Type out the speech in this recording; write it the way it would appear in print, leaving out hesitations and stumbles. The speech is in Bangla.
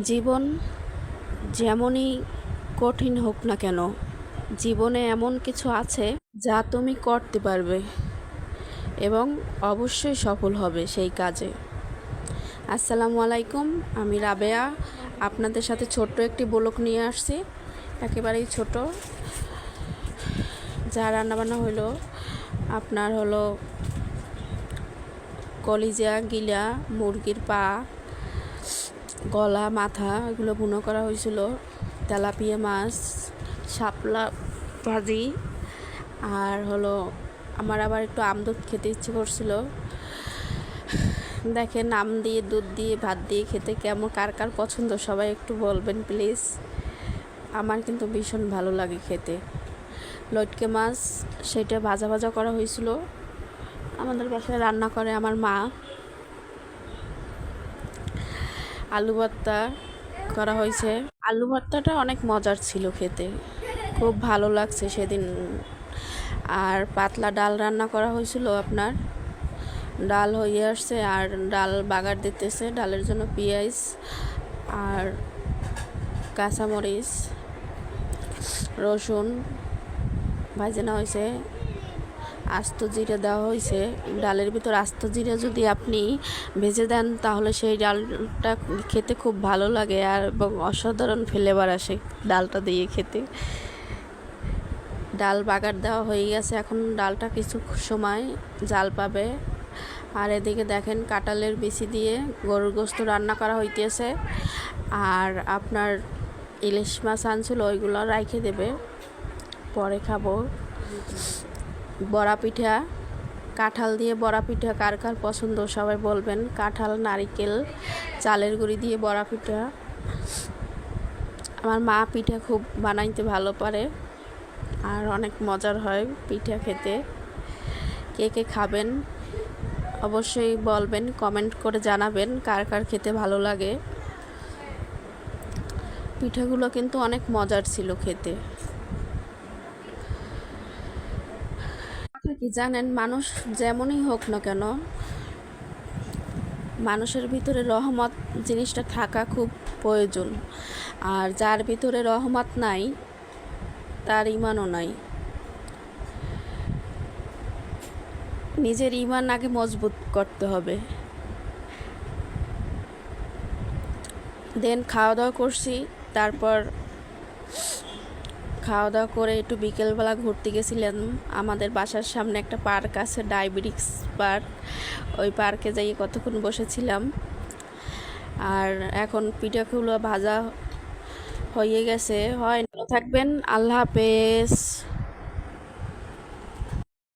জীবন যেমনই কঠিন হোক না কেন, জীবনে এমন কিছু আছে যা তুমি করতে পারবে এবং অবশ্যই সফল হবে সেই কাজে। আসসালামু আলাইকুম, আমি রাবেয়া আপনাদের সাথে ছোট্ট একটি ব্লগ নিয়ে আসছি, একেবারেই ছোট। যা রান্নাবান্না হলো আপনার হলো কলিজা, গিলা, মুরগির পা, গলা, মাথা এগুলো ভুনো করা হয়েছিল, তেলাপিয়া মাছ, শাপলা ভাজি, আর হলো আমার আবার একটু আমদুধ খেতে ইচ্ছে করছিল। দেখেন আম দিয়ে, দুধ দিয়ে, ভাত দিয়ে খেতে কেমন, কার কার পছন্দ সবাই একটু বলবেন প্লিজ। আমার কিন্তু ভীষণ ভালো লাগে খেতে। লটকে মাছ সেটা ভাজা ভাজা করা হয়েছিল, আমাদের বাসায় রান্না করে আমার মা। আলু ভর্তা করা হয়েছে, আলু ভর্তাটা অনেক মজার ছিল খেতে, খুব ভালো লাগছে সেদিন। আর পাতলা ডাল রান্না করা হয়েছিল, আপনার ডাল হয়ে আসছে আর ডাল বাগার দিতেছে, ডালের জন্য পেঁয়াজ আর কাঁচামরিচ, রসুন ভাজে নেওয়া হয়েছে, আস্ত জিরে দেওয়া হয়েছে। ডালের ভিতর আস্ত জিরে যদি আপনি ভেজে দেন তাহলে সেই ডালটা খেতে খুব ভালো লাগে আর এবং অসাধারণ ফ্লেভার আসে ডালটা দিয়ে খেতে। ডাল বাগার দেওয়া হয়ে গেছে, এখন ডালটা কিছু সময় জাল পাবে। আর এদিকে দেখেন কাঁঠালের বিচি দিয়ে গরুর গোস্ত রান্না করা হইতেছে। আর আপনার ইলিশ মাছ আনছিল, ওইগুলো রাইখে দেবে, পরে খাবো। বড়া পিঠা, কাঁঠাল দিয়ে বড়া পিঠা কার কার পছন্দ সবাই বলবেন। কাঁঠাল, নারিকেল, চালের গুঁড়ি দিয়ে বড়া পিঠা। আমার মা পিঠা খুব বানাইতে ভালো পারে আর অনেক মজার হয় পিঠা খেতে। কে কে খাবেন অবশ্যই বলবেন, কমেন্ট করে জানাবেন কার কার খেতে ভালো লাগে। পিঠাগুলো কিন্তু অনেক মজার ছিল খেতে। কি জানেন, মানুষ যেমনই হোক না কেন, মানুষের ভিতরে রহমত জিনিসটা থাকা খুব প্রয়োজন। আর যার ভিতরে রহমত নাই তার ইমানও নাই। নিজের ইমান আগে মজবুত করতে হবে। দেন খাওয়া দাওয়া করছি, তারপর খাওয়া দাওয়া করে একটু বিকেলবেলা ঘুরতে গেছিলাম। আমাদের বাসার সামনে একটা পার্ক আছে, ডায়াবেটিক্স পার্ক, ওই পার্কে যাই কতক্ষণ বসেছিলাম। আর এখন পিঠাগুলো ভাজা হয়ে গেছে, হয়। ভালো থাকবেন, আল্লাহ হাফেজ।